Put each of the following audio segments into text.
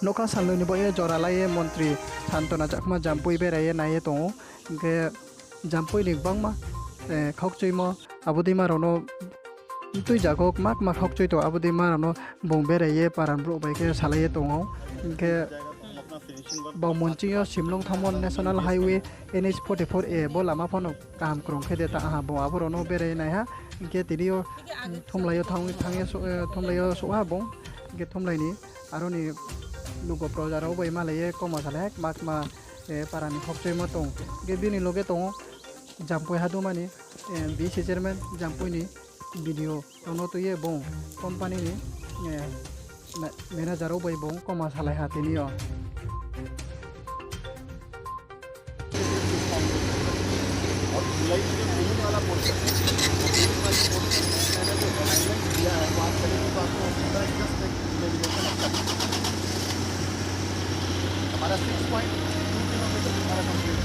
नखा सालुनि बये जरालाये मन्त्री सान्तना चाकमा जाम्पुई बेराये नाये tongo के जाम्पुई नि bangma khokchuimo abudima rono tui jagok mak khokchui to abudima rono bong beraye paranbro baike salaye tongo ke Montri Santana National Highway NH44A bo lama phono kam krong khede ta ha bo aborono bere nai ha ke tidio thomlayo thomlayo so ha bong ke thomlaini aroni Lugo projaro bai malaye koma salek makma parani khokchoi mo tong ke bini loge tong jampoi hadumani vice chairman jampoi ni video ono to ye bong company ni manager bai bong koma salai ha tinio वाला portion मैंने जो alignment दिया है बात करेंगे तो आपको 15 हमारा 6.2 किलोमीटर हमारा कंप्लीट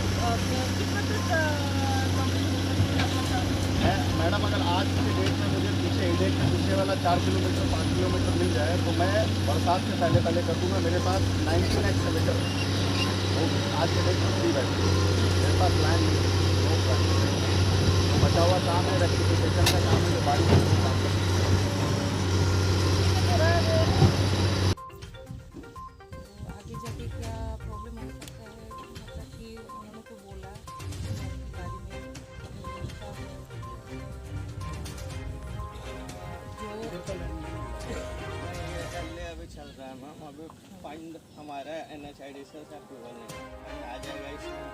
है। मैडम अगर आज की डेट में मुझे पीछे डेट में पीछे वाला 4 किलोमीटर 5 किलोमीटर मिल जाए तो मैं बरसात से पहले कर दूँगा। मेरे पास 19 एक्सकवेटर तो आज के डेट में फ्री बैठे मेरे पास प्लान नहीं बचा हुआ काम है, रेक्टिफिकेशन का काम है, बारिश का काम है। आगे जाके क्या प्रॉब्लम हो सकता है, मतलब कि उन्होंने तो बोला गाड़ी में अभी चल रहा है मैम, अभी फाइंड हमारा NHID से अप्रूवल नहीं आ जाएगा इसमें।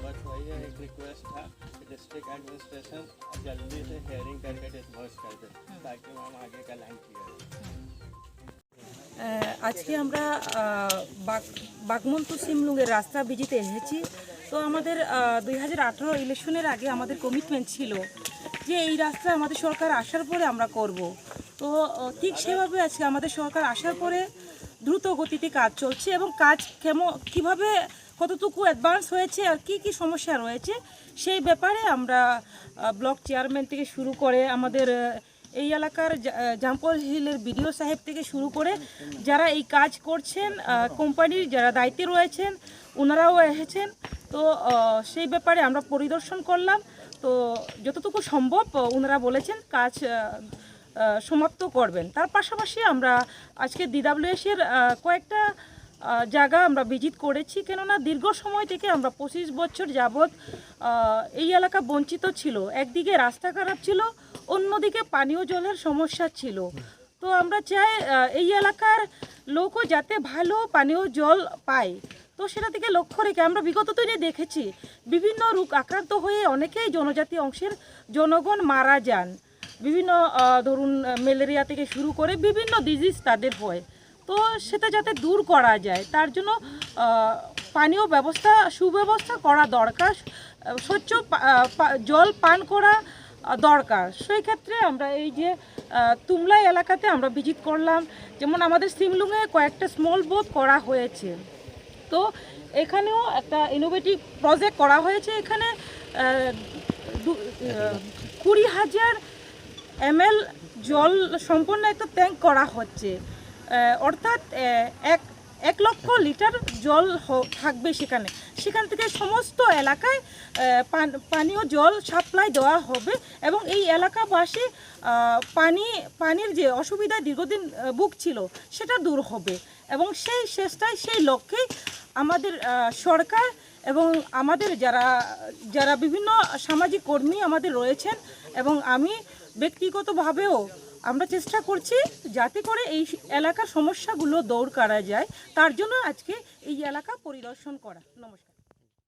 बस वही है, एक रिक्वेस्ट था डिस्ट्रिक्ट एडमिनिस्ट्रेशन जल्दी से हेयरिंग करके डिस्बर्स कर दे ताकि मैम आगे का लाइन क्लियर हो। আজকে আমরা বাগমন টু সিমলুঙের রাস্তা ভিজিতে এসেছি। তো আমাদের 2018 ইলেকশনের আগে আমাদের কমিটমেন্ট ছিল যে এই রাস্তা আমাদের সরকার আসার পরে আমরা করব। তো ঠিক সেভাবে আজকে আমাদের সরকার আসার পরে দ্রুত গতিতে কাজ চলছে এবং কাজ কীভাবে কতটুকু অ্যাডভান্স হয়েছে আর কি কি সমস্যা রয়েছে সেই ব্যাপারে আমরা ব্লক চেয়ারম্যান থেকে শুরু করে আমাদের এই এলাকার জাম্পল হিলের বিডিও সাহেব থেকে শুরু করে যারা এই কাজ করছেন কোম্পানির যারা দায়িত্বে রয়েছেন ওনারাও এসেছেন। তো সেই ব্যাপারে আমরা পরিদর্শন করলাম। তো যতটুকু সম্ভব ওনারা বলেছেন কাজ সমাপ্ত করবেন। তার পাশাপাশি আমরা আজকে DWS-এর কয়েকটা জায়গা আমরা ভিজিট করেছি, কেননা দীর্ঘ সময় থেকে আমরা 25 বছর যাবৎ এই এলাকা বঞ্চিত ছিল। একদিকে রাস্তা খারাপ ছিল, অন্যদিকে পানীয় জলের সমস্যা ছিল। তো আমরা চাই এই এলাকার লোকও যাতে ভালো পানীয় জল পায়। তো সেটা থেকে লক্ষ্য রেখে আমরা বিগত দিনে দেখেছি বিভিন্ন রোগ আক্রান্ত হয়ে অনেকেই জনজাতি অংশের জনগণ মারা যান। বিভিন্ন ধরুন ম্যালেরিয়া থেকে শুরু করে বিভিন্ন ডিজিজ তাদের হয়। তো সেটা যাতে দূর করা যায় তার জন্য পানীয় ব্যবস্থা সুব্যবস্থা করা দরকার, স্বচ্ছ জল পান করা দরকার। সেই ক্ষেত্রে আমরা এই যে তুমলাই এলাকাতে আমরা ভিজিট করলাম, যেমন আমাদের সিমলুঙে কয়েকটা স্মল বোট করা হয়েছে। তো এখানেও একটা ইনোভেটিভ প্রজেক্ট করা হয়েছে। এখানে 20,000 ml জল সম্পন্ন একটা ট্যাঙ্ক করা হচ্ছে, অর্থাৎ 1 লক্ষ লিটার জল থাকবে সেখান থেকে সমস্ত এলাকায় পানীয় জল সাপ্লাই দেওয়া হবে এবং এই এলাকাবাসী পানির যে অসুবিধা দীর্ঘদিন ভুগছিল সেটা দূর হবে এবং সেই চেষ্টায় সেই লক্ষ্যেই আমাদের সরকার এবং আমাদের যারা বিভিন্ন সামাজিক কর্মী আমাদের রয়েছেন এবং আমি ব্যক্তিগতভাবেও আমরা চেষ্টা করছি যাতে করে এই এলাকার সমস্যাগুলো দূর করা যায়। তার জন্য আজকে এই এলাকা পরিদর্শন করা। নমস্কার।